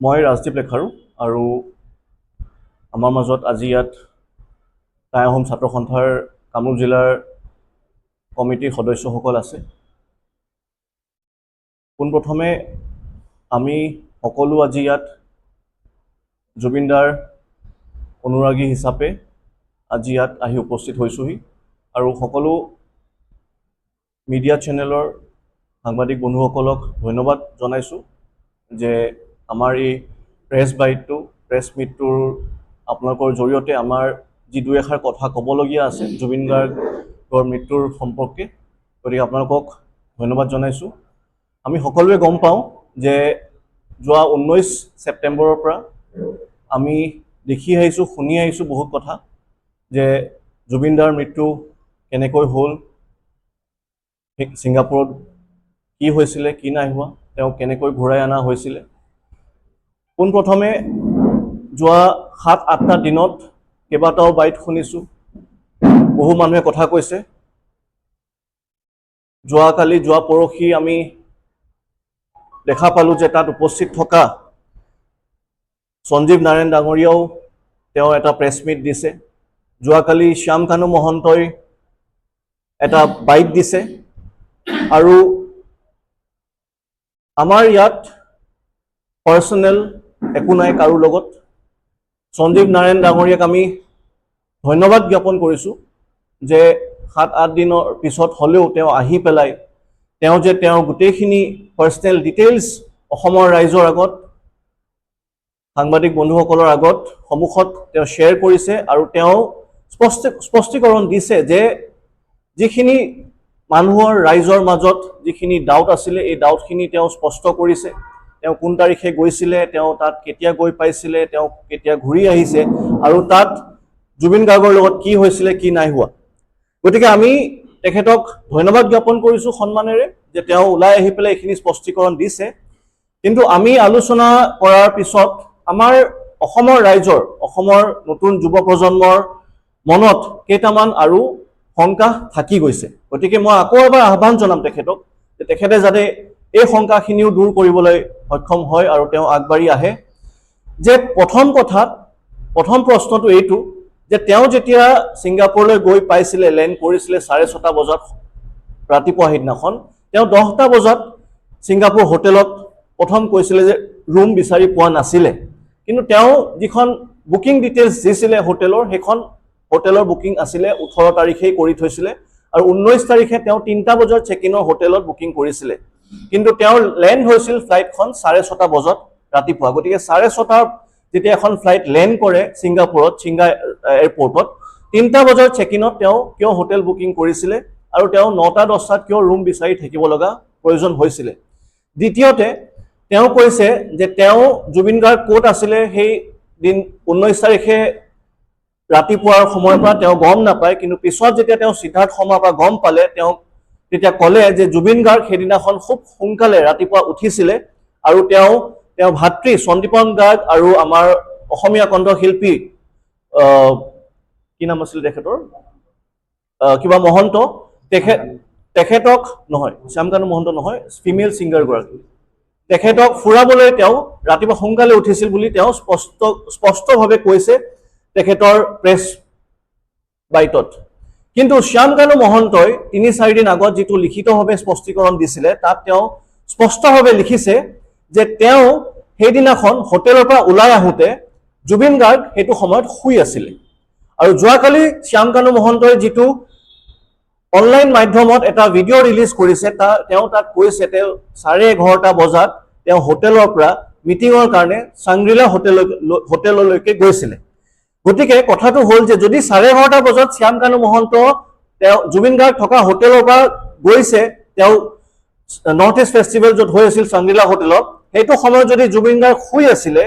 মই ৰাজদীপ লেখাৰু আৰু আমাৰ মাজত আজি ইয়াত টাই আহোম ছাত্ৰ সন্থাৰ কামৰূপ জিলাৰ কমিটিৰ সদস্যসকল আছে। পোনপ্ৰথমে আমি সকলো আজি ইয়াত জুবিনদাৰ অনুৰাগী হিচাপে আজি ইয়াত আহি উপস্থিত হৈছোহি আৰু সকলো মিডিয়া চেনেলৰ সাংবাদিক বন্ধুসকলক ধন্যবাদ জনাইছোঁ যে আমাৰ এই প্ৰেছ বাইটটো প্ৰেছ মিটটোৰ আপোনালোকৰ জৰিয়তে আমাৰ যি দুই এষাৰ কথা ক'বলগীয়া আছে জুবিন গাৰ্গৰ মৃত্যুৰ সম্পৰ্কে, গতিকে আপোনালোকক ধন্যবাদ জনাইছোঁ। আমি সকলোৱে গম পাওঁ যে যোৱা 19 ছেপ্টেম্বৰৰ পৰা আমি দেখি আহিছোঁ, শুনি আহিছোঁ বহুত কথা যে জুবিনদাৰ মৃত্যু কেনেকৈ হ'ল, ছিংগাপুৰত কি হৈছিলে, কি নাই হোৱা, তেওঁক কেনেকৈ ঘূৰাই অনা হৈছিলে। পোনপ্ৰথমে যোৱা 7-8টা দিনত কেইবাটাও বাইট শুনিছোঁ, বহু মানুহে কথা কৈছে। যোৱাকালি যোৱা পৰহি আমি দেখা পালোঁ যে তাত উপস্থিত থকা সঞ্জীৱ নাৰায়ণ ডাঙৰীয়াও তেওঁ এটা প্ৰেছ মিট দিছে। যোৱাকালি শ্যাম কানু মহন্তই এটা বাইট দিছে আৰু আমাৰ ইয়াত পাৰ্চনেল একো নাই কাৰো লগত। সঞ্জীৱ নাৰায়ণ ডাঙৰীয়াক আমি ধন্যবাদ জ্ঞাপন কৰিছোঁ যে 7-8 দিনৰ পিছত হ'লেও তেওঁ আহি পেলাই তেওঁ যে তেওঁৰ গোটেইখিনি পাৰ্চনেল ডিটেইলছ অসমৰ ৰাইজৰ আগত, সাংবাদিক বন্ধুসকলৰ আগত সন্মুখত তেওঁ শ্বেয়াৰ কৰিছে আৰু তেওঁ স্পষ্টীকৰণ দিছে যে যিখিনি মানুহৰ ৰাইজৰ মাজত যিখিনি ডাউট আছিলে এই ডাউটখিনি তেওঁ স্পষ্ট কৰিছে। তেওঁ কোন তাৰিখে গৈছিলে, তেওঁ তাত কেতিয়া গৈ পাইছিলে, তেওঁ কেতিয়া ঘূৰি আহিছে আৰু তাত জুবিন গাৰ্গৰ লগত কি হৈছিলে, কি নাই হোৱা। গতিকে আমি তেখেতক ধন্যবাদ জ্ঞাপন কৰিছোঁ সন্মানেৰে যে তেওঁ ওলাই আহি পেলাই এইখিনি স্পষ্টীকৰণ দিছে। কিন্তু আমি আলোচনা কৰাৰ পিছত আমাৰ অসমৰ ৰাইজৰ, অসমৰ নতুন যুৱ প্ৰজন্মৰ মনত কেইটামান আৰু শংকা থাকি গৈছে। গতিকে মই আকৌ এবাৰ আহ্বান জনাম তেখেতক যে তেখেতে যাতে এই শংকাখিনিও দূৰ কৰিবলৈ সক্ষম হয় আৰু তেওঁ আগবাঢ়ি আহে। যে প্ৰথম প্ৰশ্নটো এইটো যে তেওঁ যেতিয়া ছিংগাপুৰলৈ গৈ পাইছিলে, লেণ্ড কৰিছিলে 6:30 বজাত ৰাতিপুৱা সেইদিনাখন, তেওঁ 10টা বজাত ছিংগাপুৰ হোটেলত প্ৰথম কৈছিলে যে ৰুম বিচাৰি পোৱা নাছিলে। কিন্তু তেওঁ যিখন বুকিং ডিটেইলছ দিছিলে হোটেলৰ, সেইখন হোটেলৰ বুকিং আছিলে 18 তাৰিখেই কৰি থৈছিলে আৰু 19 তাৰিখে তেওঁ 3টা বজাৰ চেক ইনৰ হোটেলত বুকিং কৰিছিলে। কিন্তু তেওঁৰ লেণ্ড হৈছিল ফ্লাইটখন 6:30 বজাত ৰাতিপুৱা। গতিকে 6:30 যেতিয়া এখন ফ্লাইট লেণ্ড কৰে ছিংগাপুৰত, এয়াৰপৰ্টত, 3টা বজাৰ চেক ইনত তেওঁ কিয় হোটেল বুকিং কৰিছিলে আৰু তেওঁ 9টা-10টাত কিয় ৰুম বিচাৰি থাকিব লগা প্ৰয়োজন হৈছিলে। দ্বিতীয়তে তেওঁ কৈছে যে তেওঁ জুবিন গাৰ্গ ক'ত আছিলে সেই দিন 19 তাৰিখে ৰাতিপুৱাৰ সময়ৰ পৰা তেওঁ গম নাপায়, কিন্তু পিছত যেতিয়া তেওঁ সিদ্ধাৰ্থ শৰ্মাৰ পৰা গম পালে তেওঁ তেতিয়া ক'লে যে জুবিন গাৰ্গ সেইদিনাখন খুব সোনকালে ৰাতিপুৱা উঠিছিলে আৰু তেওঁ ভাতৃ সন্দীপন গাৰ্গ আৰু আমাৰ অসমীয়া কণ্ঠশিল্পী কি নাম আছিল তেখেতৰ, কিবা মহন্ত, তেখেতক নহয়, শ্যামকানু মহন্ত নহয়, ফিমেল ছিংগাৰগৰাকী, তেখেতক ফুৰাবলৈ তেওঁ ৰাতিপুৱা সোনকালে উঠিছিল বুলি তেওঁ স্পষ্টভাৱে কৈছে তেখেতৰ প্ৰেছ বাইটত। কিন্তু শ্যামকানু মহন্তই 3-4 দিন আগত যিটো লিখিতভাৱে স্পষ্টীকৰণ দিছিলে তাত তেওঁ স্পষ্টভাৱে লিখিছে যে তেওঁ সেইদিনাখন হোটেলৰ পৰা ওলাই আহোঁতে জুবিন গাৰ্গ সেইটো সময়ত শুই আছিলে। আৰু যোৱাকালি শ্যামকানু মহন্তই যিটো অনলাইন মাধ্যমত এটা ভিডিঅ' ৰিলিজ কৰিছে, তেওঁ তাত কৈছে তেওঁ 11:30 বজাত তেওঁ হোটেলৰ পৰা মিটিঙৰ কাৰণে চাংগ্ৰিলা হোটেললৈকে গৈছিলে। গতিকে কথাটো হ'ল যে যদি 11:30 বজাত শ্যামকানু মহন্ত তেওঁ জুবিন গাৰ্গ থকা হোটেলৰ পৰা গৈছে, তেওঁ নৰ্থ ইষ্ট ফেষ্টিভেল য'ত হৈ আছিল চাংগ্ৰিলা হোটেলত, সেইটো সময়ত যদি জুবিন গাৰ্গ শুই আছিলে,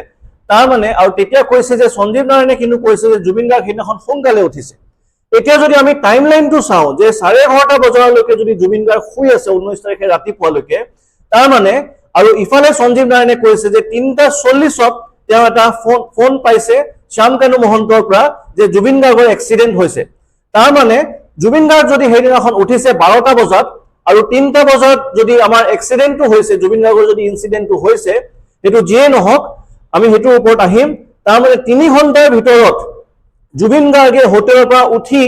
তাৰমানে আৰু তেতিয়া কৈছে যে সঞ্জীৱ নাৰায়ণে কিন্তু কৈছে যে জুবিন গাৰ্গ সেইদিনাখন সোনকালে উঠিছে। এতিয়া যদি আমি টাইম লাইনটো চাওঁ যে 11:30 বজালৈকে যদি জুবিন গাৰ্গ শুই আছে 19 তাৰিখে ৰাতিপুৱালৈকে, তাৰমানে আৰু ইফালে সঞ্জীৱ নাৰায়ণে কৈছে যে 3:40ত তেওঁ এটা ফোন পাইছে শ্যামকানু মহন্তৰ পৰা যে জুবিন গাৰ্গৰ এক্সিডেণ্ট হৈছে। তাৰমানে জুবিন গাৰ্গ যদি সেইদিনাখন উঠিছে 12টা বজাত আৰু 3টা বজাত যদি আমাৰ এক্সিডেণ্টটো হৈছে, জুবিন গাৰ্গৰ যদি ইনচিডেণ্টটো হৈছে, সেইটো যিয়ে নহওক আমি হেতুৰ ওপৰত আহিম তাৰ মানে 3 ঘণ্টাৰ ভিতৰত জুবিন গাৰ্গে হোটেলৰ পৰা উঠি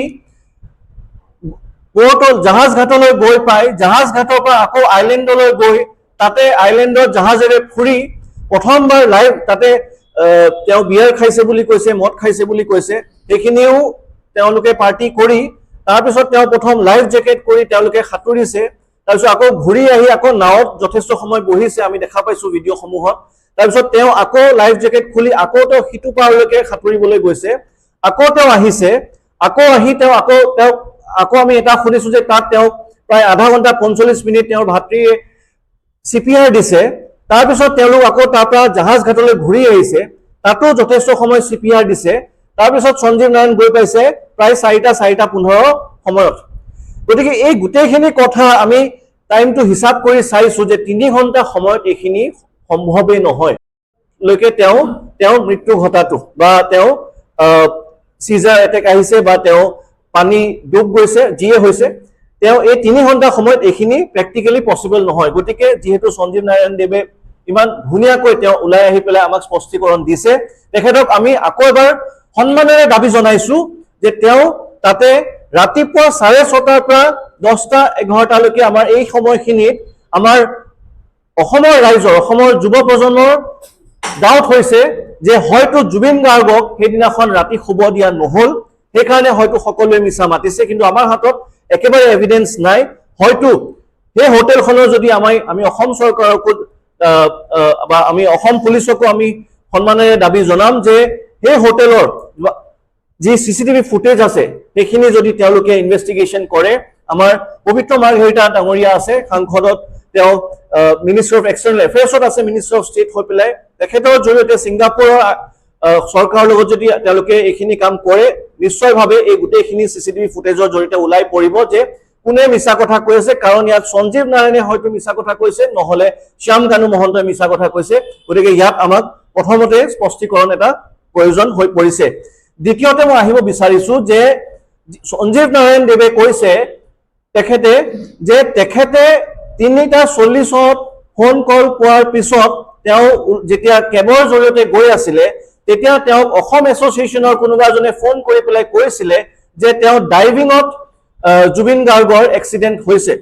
পোৰ্টৰ জাহাজ ঘাটলৈ গৈ পাই জাহাজ ঘাটৰ পৰা আকৌ আইলেণ্ডলৈ গৈ তাতে আইলেণ্ডৰ জাহাজেৰে ফুৰি প্ৰথমবাৰ লাইভ তাতে তেওঁ বিয়াৰ খাইছে বুলি কৈছে মদ খাইছে বুলি কৈছে সেইখিনিও তেওঁলোকে পাৰ্টি কৰি তাৰ পিছত তেওঁ প্ৰথম লাইফ জেকেট কৰি তেওঁলোকে সাঁতুৰিছে তাৰ পিছত আকৌ ঘূৰি আহি আকৌ নাওত যথেষ্ট সময় বহিছে আমি দেখা পাইছো ভিডিঅ' সমূহত তাৰ পিছত তেওঁ আকৌ লাইফ জেকেট খুলি আকৌ তেওঁ সিটো পাৰলৈকে সাঁতুৰিবলৈ গৈছে আকৌ তেওঁ আহিছে আকৌ আহি তেওঁ আকৌ আমি এটা শুনিছো যে তাত তেওঁ প্ৰায় আধা ঘণ্টা 45 মিনিট তেওঁৰ ভাতৃয়ে CPR দিছে তাৰ পিছত তেওঁলোক আকৌ তাৰ পৰা জাহাজ ঘাটলৈ ঘূৰি আহিছে তাতো যথেষ্ট সময় CPR দিছে তাৰ পিছত সঞ্জীৱ নাৰায়ণ গৈ পাইছে প্ৰায় 4:15 সময়ত গতিকে এই গোটেইখিনি কথা আমি টাইমটো হিসাব কৰি চাইছো যে 3 ঘণ্টা সময়ত এইখিনি সম্ভৱেই নহয় লৈকে তেওঁ মৃত্যু ঘটাটো বা তেওঁ সিজাৰ এটেক আহিছে বা তেওঁ পানী ডুব গৈছে যিয়ে হৈছে তেওঁ এই 3 ঘণ্টা সময়ত এইখিনি প্ৰেক্টিক্যালি পসিবল নহয় গতিকে যেহেতু সঞ্জীৱ নাৰায়ণ দেৱে ইমান ধুনীয়াকৈ তেওঁ ওলাই আহি পেলাই আমাক স্পষ্টীকৰণ দিছে তেখেতক আমি আকৌ এবাৰ সন্মানেৰে দাবী জনাইছো যে তেওঁ তাতে ৰাতিপুৱা 6:30 পৰা 10:11 লৈকে আমাৰ এই সময়খিনিত আমাৰ অসমৰ ৰাইজৰ অসমৰ যুৱ প্ৰজন্মৰ ডাউট হৈছে যে হয়তো জুবিন গাৰ্গক সেইদিনাখন ৰাতি শুব দিয়া নহল সেইকাৰণে হয়তো সকলোৱে মিছা মাতিছে কিন্তু আমাৰ হাতত একেবাৰে এভিডেন্স নাই হয়তো সেই হোটেলখনৰ যদি আমি অসম চৰকাৰক বা আমি অসম পুলিচকো আমি সন্মানেৰে দাবী জনাম যে সেই হোটেলৰ যি CCTV ফুটেজ আছে সেইখিনি যদি তেওঁলোকে ইনভেষ্টিগেশ্যন কৰে আমাৰ পবিত্ৰ মাৰ্ঘেৰিটা ডাঙৰীয়া আছে সাংসদত তেওঁ মিনিষ্টাৰ অফ এক্সটাৰ্নেল এফেয়াৰ্ছত আছে মিনিষ্টাৰ অফ ষ্টেট হৈ পেলাই তেখেতৰ জৰিয়তে ছিংগাপুৰৰ চৰকাৰৰ লগত যদি তেওঁলোকে এইখিনি কাম কৰে নিশ্চয়ভাৱে এই গোটেইখিনি CCTV ফুটেজৰ জৰিয়তে ওলাই পৰিব যে কোনে মিছা কথা কৈছে কাৰণ ইয়াত সঞ্জীৱ নাৰায়ণে হয়তো মিছা কথা কৈছে নহলে শ্যাম গানু মহন্তই মিছা কথা কৈছে গতিকে ইয়াত আমাক প্ৰথমতে স্পষ্টীকৰণ এটা প্ৰয়োজন হৈ পৰিছে দ্বিতীয়তে মই আহিব বিচাৰিছো যে সঞ্জীৱ নাৰায়ণ দেৱে কৈছে তেখেতে 3:40 ফোন কল পোৱাৰ পিছত তেওঁ যেতিয়া কেবৰ জৰিয়তে গৈ আছিল তেতিয়া তেওঁক অসম এছ'চিয়েশ্যনৰ কোনোবা এজনে ফোন কৰি পেলাই কৈছিলে যে তেওঁ ডাইভিঙত জুবিন গাৰ্গৰ এক্সিডেন্ট হৈছে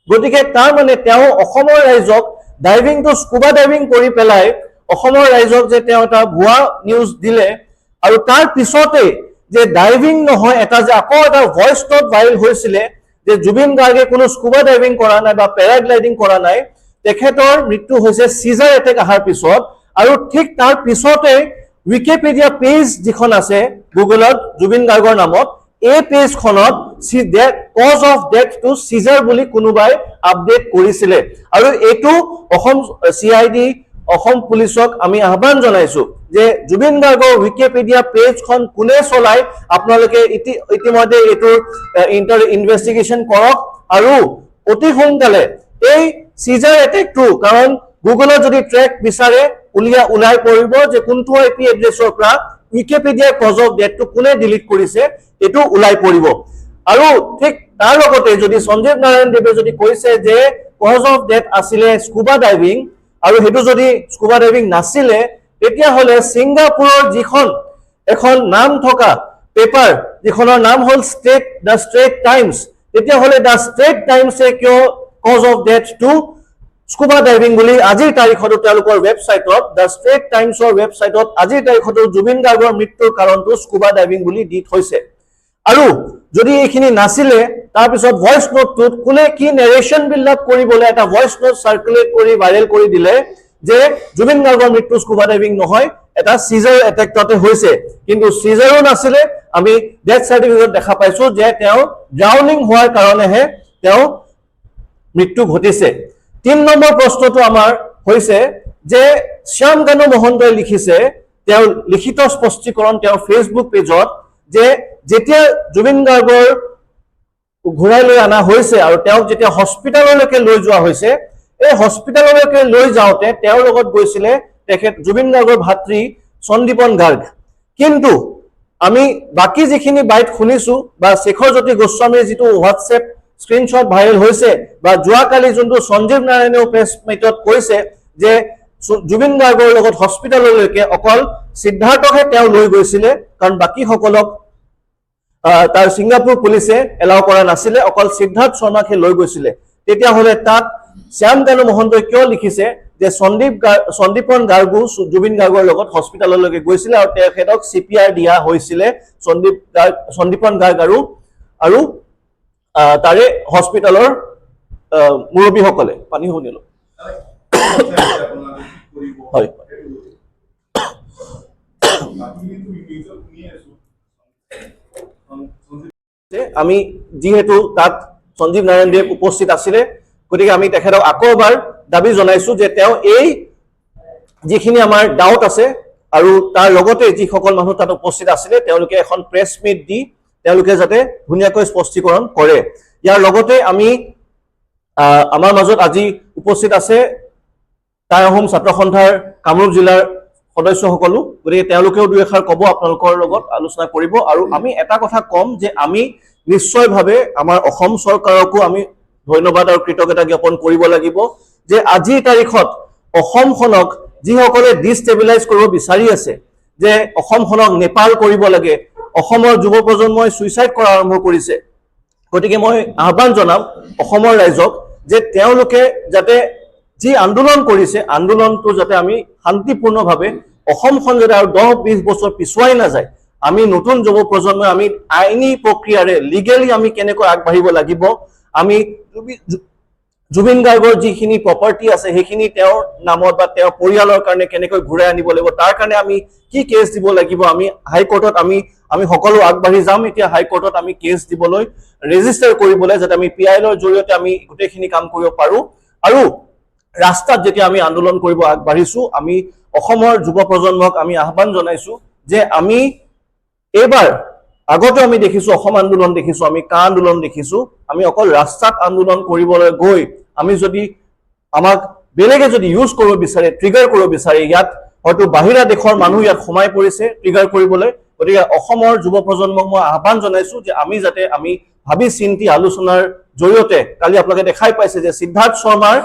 গতিকে তাৰ মানে তেওঁ অসমৰ ৰাইজক ডাইভিংটো স্কুবা ডাইভিং কৰি পেলাই অসমৰ ৰাইজক যে তেওঁ এটা ভুৱা নিউজ দিলে আৰু তাৰ পিছতে যে ডাইভিং নহয় এটা যে আকৌ এটা ভয়েস নোট ভাইৰেল হৈছিল যে জুবিন গাৰ্গে কোনো স্কুবা ডাইভিং কৰা নাই বা প্যাৰাগ্লাইডিং কৰা নাই তেখেতৰ মৃত্যু হৈছে সিজাৰ এটেক আহাৰ পিছত আৰু ঠিক তাৰ পিছতে উইকিপিডিয়া পেজ যিখন আছে গুগলত জুবিন গাৰ্গৰ নামত এই পেজখনত কজ অফ ডেথ টু সিজাৰ বুলি কোনোবাই আপডেট কৰিছিল আৰু এইটো অসম CID অসম পুলিচক আমি আহ্বান জনাইছো যে জুবিন গাৰ্গৰ উইকিপিডিয়া পেজখন কোনে চলাই আপোনালোকে ইতিমধ্যে এইটো ইনভেষ্টিগেশ্যন কৰক আৰু অতি সোনকালে এই সিজাৰ এটেকটো কাৰণ গুগলত যদি ট্ৰেক বিচাৰে ওলাই পৰিব যে কোনটো IP এড্ৰেছৰ পৰা উইকিপিডিয়া কজ অফ ডেথটো কোনে ডিলিট কৰিছে এটো ওলাই পৰিব আৰু ঠিক তাৰ লগতে যদি সঞ্জীৱ নাৰায়ণ দেৱে যদি কৈছে যে কজ অফ ডেথ আছিলে স্কুবা ডাইভিং আৰু হেতু যদি স্কুবা ডাইভিং নাছিলে তেতিয়া হলে সিঙ্গাপুৰৰ যিখন এখন নাম থকা পেপাৰ যিখনৰ নাম হল দ্য ষ্ট্ৰেট টাইমছ তেতিয়া হলে দ্য ষ্ট্ৰেট টাইমছে কিয় cause of death to scuba diving বুলি আজিৰ তাৰিখত তেওঁলোকৰ ৱেবছাইটত দ্য ষ্ট্ৰেট টাইমছৰ ৱেবছাইটত আজিৰ তাৰিখত জুবিন গাৰ্গৰ মৃত্যুৰ কাৰণটো স্কুবা ডাইভিং বুলি দি থৈছে আৰু যদি এইখিনি নাছিলে তাৰ পিছত ভয়েস নোটটোত কোনে কি নেৰেশন বিল্ড আপ কৰিবলৈ এটা ভয়েস নোট সাৰ্কুলেট কৰি ভাইৰেল কৰি দিলে যে জুবিন গাৰ্গৰ মৃত্যু স্কুবা ডাইভিং নহয় এটা সিজাৰ এটেকতে হৈছে কিন্তু সিজাৰো নাছিলে আমি ডেথ সাৰ্টিফিকেট দেখা পাইছো যে তেওঁ ড্ৰাউনিং হোৱাৰ কাৰণেহে তেওঁ মৃত্যু ঘটিছে 3 নম্বৰ প্ৰশ্নটো আমাৰ হৈছে যে শ্যাম গানু মহন্তই লিখিছে তেওঁ লিখিত স্পষ্টীকৰণ তেওঁৰ ফেসবুক পেজত যে যেতিয়া জুবিন গাৰ্গৰ ঘূৰাই লৈ আনা হৈছে আৰু তেওঁক যেতিয়া হস্পিটাললৈকে লৈ যোৱা হৈছে এই হস্পিটাললৈকে লৈ যাওঁতে তেওঁৰ লগত গৈছিলে তেখেত জুবিন গাৰ্গৰ ভাতৃ সন্দীপন গাৰ্গ কিন্তু আমি বাকি যিখিনি বাইট শুনিছো বা শেখৰ জ্যোতি গোস্বামীৰ যিটো হোৱাটছএপ স্ক্ৰিনশ্বট ভাইৰেল হৈছে বা যোৱাকালি যোনটো সঞ্জীৱ নাৰায়ণেও প্ৰেছ মিটত কৈছে যে জুবিন গাৰ্গৰ লগত হস্পিটেললৈকে অকল সিদ্ধাৰ্থকহে তেওঁ লৈ গৈছিলে, কাৰণ বাকীসকলক তাৰ ছিংগাপুৰ পুলিচে এলাও কৰা নাছিলে, অকল সিদ্ধাৰ্থ শৰ্মাকহে লৈ গৈছিলে। তেতিয়াহ'লে তাত শ্যাম কানু মহন্তই কিয় লিখিছে যে সন্দীপন গাৰ্গো জুবিন গাৰ্গৰ লগত হস্পিটেললৈকে গৈছিলে আৰু তেখেতক CPR দিয়া হৈছিলে সন্দীপন গাৰ্গ আৰু তাৰে হস্পিটেলৰ মুৰব্বীসকলে। পানী শুনিলো হয়। আমি যিহেতু তাত সঞ্জীৱ নাৰায়ণ দেৱ উপস্থিত আছিলে, গতিকে আমি তেখেতক আকৌ এবাৰ দাবী জনাইছো যে তেওঁ এই যিখিনি আমাৰ ডাউট আছে আৰু তাৰ লগতে যিসকল মানুহ তাত উপস্থিত আছিলে তেওঁলোকে এখন প্ৰেছ মিট দি তেওঁলোকে যাতে ধুনীয়াকৈ স্পষ্টীকৰণ কৰে। ইয়াৰ লগতে আমি আমাৰ মাজত আজি উপস্থিত আছে টাই আহোম ছাত্ৰ সন্থাৰ কামৰূপ জিলাৰ সদস্যসকলো, গতিকে তেওঁলোকেও দুই এষাৰ ক'ব, আপোনালোকৰ লগত আলোচনা কৰিব। আৰু আমি এটা কথা ক'ম যে আমি নিশ্চয়ভাৱে আমাৰ অসম চৰকাৰকো আমি ধন্যবাদ আৰু কৃতজ্ঞতা জ্ঞাপন কৰিব লাগিব যে আজিৰ তাৰিখত অসমখনক যিসকলে ডিষ্টেবিলাইজ কৰিব বিচাৰি আছে, যে অসমখনক নেপাল কৰিব লাগে, অসমৰ যুৱ প্ৰজন্মই ছুইচাইড কৰা আৰম্ভ কৰিছে, গতিকে মই আহ্বান জনাম অসমৰ ৰাইজক যে তেওঁলোকে যাতে যি আন্দোলন কৰিছে আন্দোলনটো যাতে আমি শান্তিপূৰ্ণভাৱে অসমখন যাতে আৰু 10-20 বছৰ পিছুৱাই নাযায়, আমি নতুন যুৱ প্ৰজন্মই আমি আইনী প্ৰক্ৰিয়াৰে লিগেলি আমি কেনেকৈ আগবাঢ়িব লাগিব, আমি জুবিন গাৰ্গৰ যিখিনি প্ৰপাৰ্টি আছে সেইখিনি তেওঁৰ নামত বা তেওঁৰ পৰিয়ালৰ কাৰণে কেনেকৈ ঘূৰাই আনিব লাগিব, তাৰ কাৰণে আমি কি কেছ দিব লাগিব, আমি হাইকোৰ্টত আমি সকলো আগবাঢ়ি যাম। এতিয়া হাইকোৰ্টত আমি কেছ দিবলৈ ৰেজিষ্টাৰ কৰিবলৈ যাতে আমি PILৰ জৰিয়তে আমি গোটেইখিনি কাম কৰিব পাৰো। আৰু ৰাস্তাত যেতিয়া আমি আন্দোলন কৰিব আগবাঢ়িছো, আমি অসমৰ যুৱ প্ৰজন্মক আমি আহ্বান জনাইছো যে আমি এইবাৰ আগতে আমি দেখিছো অসম আন্দোলন দেখিছো, আমি কা আন্দোলন দেখিছো, আমি অকল ৰাস্তাত আন্দোলন কৰিবলৈ গৈ আমি যদি আমাক বেলেগে যদি ইউজ কৰিব বিচাৰে, ট্ৰিগাৰ কৰিব বিচাৰে, ইয়াত হয়তো বাহিৰা দেশৰ মানুহ ইয়াত সোমাই পৰিছে ট্ৰিগাৰ কৰিবলৈ। গতিকে অসমৰ যুৱ প্ৰজন্মক মই আহ্বান জনাইছো যে আমি যাতে আমি ভাবি চিন্তি আলোচনাৰ জৰিয়তে, কালি আপোনালোকে দেখাই পাইছে যে সিদ্ধাৰ্থ শৰ্মাৰ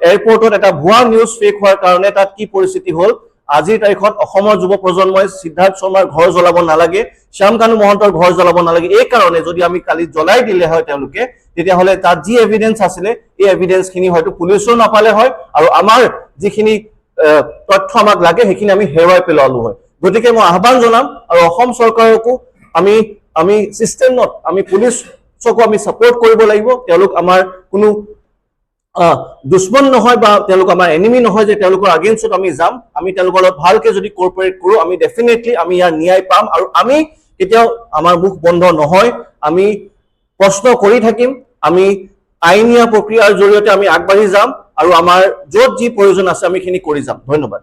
এয়াৰপৰ্টত এটা ভুৱা নিউজ ফেক হোৱাৰ কাৰণে তাত কি পৰিস্থিতি হ'ল। আজিৰ তাৰিখত অসমৰ যুৱ প্ৰজন্মই সিদ্ধাৰ্থ শৰ্মাৰ ঘৰ জ্বলাব নালাগে, শ্যাম কানু মহন্তৰ ঘৰ জ্বলাব নালাগে। এই কাৰণে যদি আমি কালি জ্বলাই দিলে হয় তেওঁলোকে, তেতিয়াহ'লে তাত যি এভিডেন্স আছিলে এই এভিডেন্সখিনি হয়তো পুলিচেও নাপালে হয় আৰু আমাৰ যিখিনি তথ্য আমাক লাগে সেইখিনি আমি হেৰুৱাই পেলালো হয়। গতিকে মই আহ্বান জনাম আৰু অসম চৰকাৰকো আমি চিষ্টেমত আমি পুলিচকো আমি ছাপোৰ্ট কৰিব লাগিব। তেওঁলোক আমাৰ কোনো দুশ্মন নহয় বা তেওঁলোক আমাৰ এনিমি নহয় যে তেওঁলোকৰ আগেইনষ্টত আমি যাম। আমি তেওঁলোকৰ লগত ভালকে যদি কোঅপাৰেট কৰো আমি ডেফিনেটলি আমি ইয়াৰ ন্যায় পাম আৰু আমি কেতিয়াও আমাৰ মুখ বন্ধ নহয়, আমি প্ৰশ্ন কৰি থাকিম, আমি আইনীয়া প্ৰক্ৰিয়াৰ জৰিয়তে আমি আগবাঢ়ি যাম আৰু আমাৰ য'ত যি প্ৰয়োজন আছে আমি খিনি কৰি যাম। ধন্যবাদ।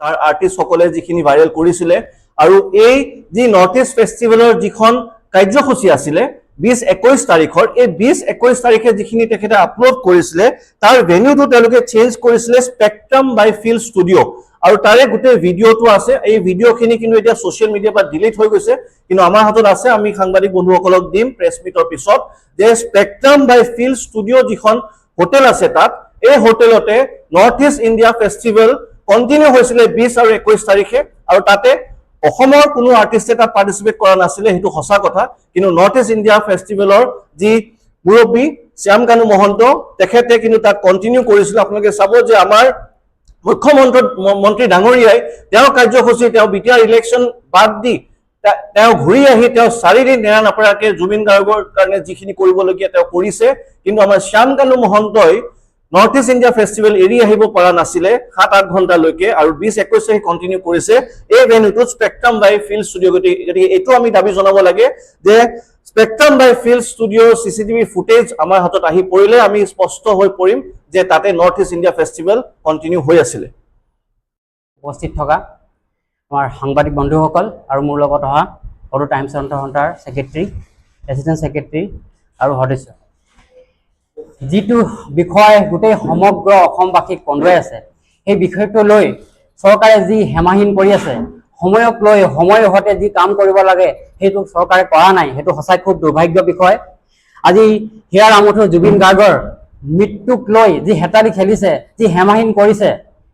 তাৰ আৰ্টিষ্টসকলে যিখিনি ভাইৰেল কৰিছিলে আৰু এই যি নৰ্থ ইষ্ট ফেষ্টিভেলৰ যিখন কাৰ্যসূচী আছিলে 20-21 তাৰিখৰ, এই 20-21 তাৰিখে যিখিনি তেখেতে আপলোড কৰিছিলে তাৰ ভেনিউটো তেওঁলোকে চেঞ্জ কৰিছিলে স্পেক্ট্ৰাম বাই ফিল ষ্টুডিঅ' আৰু তাৰে গোটেই ভিডিঅ'টো আছে। এই ভিডিঅ'খিনি কিন্তু এতিয়া ছ'চিয়েল মিডিয়াৰ পৰা ডিলিট হৈ গৈছে, কিন্তু আমাৰ হাতত আছে, আমি সাংবাদিক বন্ধুসকলক দিম প্ৰেছ মিটৰ পিছত, যে স্পেক্ট্ৰাম বাই ফিল ষ্টুডিঅ' যিখন হোটেল আছে তাত, এই হোটেলতে north east India festival continue হৈছিলে 20 আৰু 21 তাৰিখে আৰু তাতে অসমৰ কোনো আৰ্টিষ্টে তাত পাৰ্টিচিপেট কৰা নাছিলে, সেইটো সঁচা কথা, কিন্তু নৰ্থ ইষ্ট ইণ্ডিয়া ফেষ্টিভেলৰ যি মুৰব্বী শ্যাম কানু মহন্ত তেখেতে কিন্তু তাত কণ্টিনিউ কৰিছিল। আপোনালোকে চাব যে আমাৰ মুখ্যমন্ত্ৰী ডাঙৰীয়াই তেওঁৰ কাৰ্যসূচী, তেওঁ বিটিআৰ ইলেকশ্যন বাদ দি তেওঁ ঘূৰি আহি তেওঁ 4 দিন নেৰা নপৰাকে জুবিন গাৰ্গৰ কাৰণে যিখিনি কৰিবলগীয়া তেওঁ কৰিছে, কিন্তু আমাৰ শ্যাম কানু মহন্তই নৰ্থ ইষ্ট ইণ্ডিয়া ফেষ্টিভেল এৰি আহিব পৰা নাছিলে 7-8 ঘণ্টালৈকে আৰু 20-21 তাৰিখে কণ্টিনিউ কৰিছে এই ভেন্যুটোত স্পেক্ট্ৰাম বাই ফিল ষ্টুডিঅ'। গতিকে এইটো আমি দাবী জনাব লাগে যে স্পেক্ট্ৰাম বাই ফিল ষ্টুডিঅ'ৰ CCTV ফুটেজ আমাৰ হাতত আহি পৰিলে আমি স্পষ্ট হৈ পৰিম যে তাতে north east India festival continue হৈ আছিলে। উপস্থিত থকা আমাৰ সাংবাদিক বন্ধুসকল আৰু মোৰ লগত অহা সদৌ টাইমছ সন্থাৰ ছেক্ৰেটাৰী, এছিষ্টেণ্ট ছেক্ৰেটাৰী আৰু সদস্য, যিটো বিষয় গোটেই সমগ্ৰ অসমবাসীক কন্দুৱাই আছে, সেই বিষয়টো লৈ চৰকাৰে যি হেমাহীন কৰি আছে, সময়ক লৈ সময়ৰ সৈতে যি কাম কৰিব লাগে সেইটো চৰকাৰে কৰা নাই, সেইটো সঁচাই খুব দুৰ্ভাগ্য বিষয়। আজি হিয়াৰ আমঠু জুবিন গাৰ্গৰ মৃত্যুক লৈ যি হেতালি খেলিছে, যি হেমাহীন কৰিছে,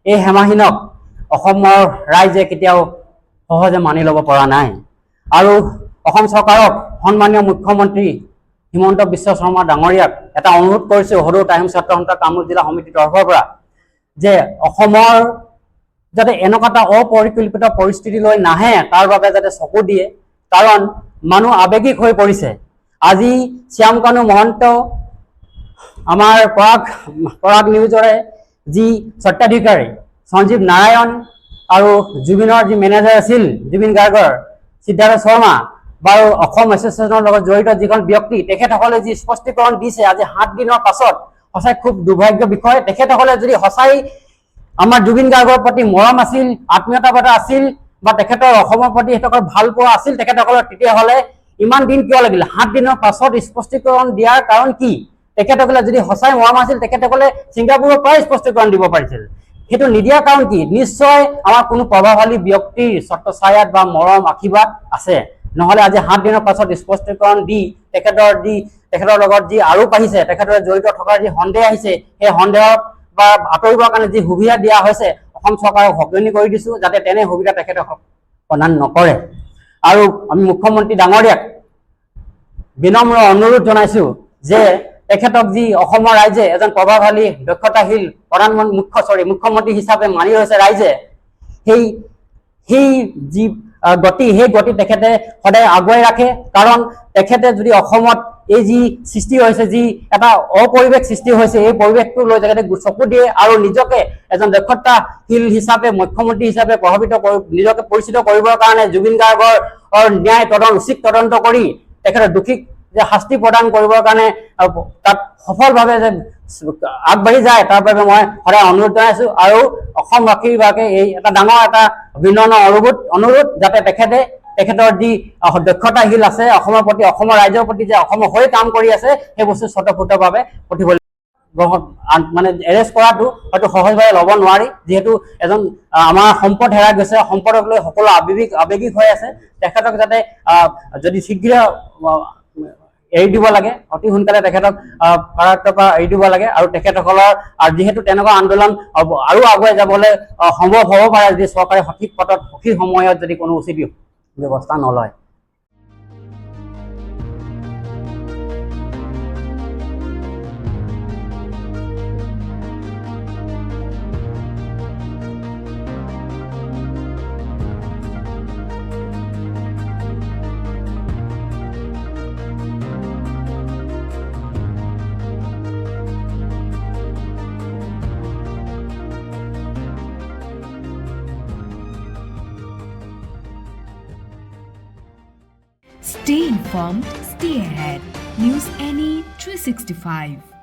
এই হেমাহীনক অসমৰ ৰাইজে কেতিয়াও সহজে মানি ল'ব পৰা নাই। আৰু অসম চৰকাৰক সন্মানীয় মুখ্যমন্ত্ৰী হিমন্ত বিশ্ব শৰ্মা ডাঙৰীয়াক এটা অনুৰোধ কৰিছোঁ সদৌ টাইমছ ছাত্ৰ সন্থা কামৰূপ জিলা সমিতিৰ তৰফৰ পৰা, যে অসমৰ যাতে এনেকুৱা এটা অপৰিকল্পিত পৰিস্থিতি লৈ নাহে তাৰ বাবে যাতে চকু দিয়ে, কাৰণ মানুহ আৱেগিক হৈ পৰিছে। আজি শ্যামকানু মহন্ত আমাৰ পৰাগ নিউজৰে যি স্বত্বাধিকাৰী সঞ্জীৱ নাৰায়ণ আৰু জুবিনৰ যি মেনেজাৰ আছিল জুবিন গাৰ্গৰ সিদ্ধাৰ্থ শৰ্মা বাৰু অসম এছ'চিয়েশ্যনৰ লগত জড়িত যিখন ব্যক্তি, তেখেতসকলে যি স্পষ্টীকৰণ দিছে আজি 7 দিনৰ পাছত, সঁচাই খুব দুৰ্ভাগ্য বিষয়। তেখেতসকলে যদি সঁচাই আমাৰ জুবিন গাৰ্গৰ প্ৰতি মৰম আছিল, আত্মীয়তাবাদ আছিল, বা তেখেতৰ অসমৰ প্ৰতি তেখেতৰ ভাল পোৱা আছিল তেখেতসকলৰ, তেতিয়াহ'লে ইমান দিন কিয় লাগিল? 7 দিনৰ পাছত স্পষ্টীকৰণ দিয়াৰ কাৰণ কি? তেখেতসকলে যদি সঁচাই মৰম আছিল তেখেতসকলে ছিংগাপুৰৰ পৰাই স্পষ্টীকৰণ দিব পাৰিছিল। সেইটো নিদিয়াৰ কাৰণ কি? নিশ্চয় আমাৰ কোনো প্ৰভাৱশালী ব্যক্তিৰ ছত্ৰছায়াত বা মৰম আশীৰ্বাদ আছে, নহ'লে আজি 7 দিনৰ পাছত স্পষ্টীকৰণ দি তেখেতৰ লগত যি আৰোপ আহিছে, তেখেতৰ জড়িত থকাৰ যি সন্দেহ আহিছে, সেই সন্দেহৰ বা আঁতৰিবৰ কাৰণে যি সুবিধা দিয়া হৈছে, অসম চৰকাৰক সক্ৰিয় কৰি দিছোঁ যাতে তেনে সুবিধা তেখেতে প্ৰদান নকৰে। আৰু আমি মুখ্যমন্ত্ৰী ডাঙৰীয়াক বিনম্ৰ অনুৰোধ জনাইছোঁ যে তেখেতক যি অসমৰ ৰাইজে এজন প্ৰভাৱশালী দক্ষতাশীল মুখ্যমন্ত্ৰী হিচাপে মানি লৈছে ৰাইজে, সেই যি সেই গতি তেখেতে সদায় আগুৱাই ৰাখে। কাৰণ তেখেতে যদি অসমত এই যি সৃষ্টি হৈছে, যি এটা অপৰিৱেশ সৃষ্টি হৈছে, এই পৰিৱেশটো লৈ তেখেতে চকু দিয়ে আৰু নিজকে এজন দক্ষতাশীল হিচাপে মুখ্যমন্ত্ৰী হিচাপে নিজকে পৰিচিত কৰিবৰ কাৰণে জুবিন গাৰ্গৰ উচিত তদন্ত কৰি তেখেতৰ দোষীক যে শাস্তি প্ৰদান কৰিবৰ কাৰণে তাত সফলভাৱে যে আগবাঢ়ি যায়, তাৰ বাবে মই সদায় অনুৰোধ জনাইছোঁ। আৰু অসমবাসীৰ বাবে এই এটা ডাঙৰ এটা বিনম্ৰ অনুৰোধ যাতে তেখেতৰ যি দক্ষতাশীল আছে অসমৰ প্ৰতি, অসমৰ ৰাইজৰ প্ৰতি যে অসমৰ হৈ কাম কৰি আছে, সেই বস্তু স্বতঃস্ফূৰ্তভাৱে প্ৰতিফলিত মানে এৰেষ্ট কৰাটো হয়তো সহজভাৱে ল'ব নোৱাৰি, যিহেতু এজন আমাৰ সম্পদ হেৰাই গৈছে, সম্পদক লৈ সকলো আৱেগিক হৈ আছে। তেখেতক যাতে যদি শীঘ্ৰ এৰি দিব লাগে, অতি সোনকালে তেখেতক কাৰাগাৰৰ পৰা এৰি দিব লাগে। আৰু তেখেতসকলৰ যিহেতু তেনেকুৱা আন্দোলন আৰু আগুৱাই যাবলৈ সম্ভৱ হ'ব পাৰে যদি চৰকাৰে সঠিক পথত সঠিক সময়ত যদি কোনো উচিত ব্যৱস্থা নলয়। Stay informed, stay ahead. News NE 365.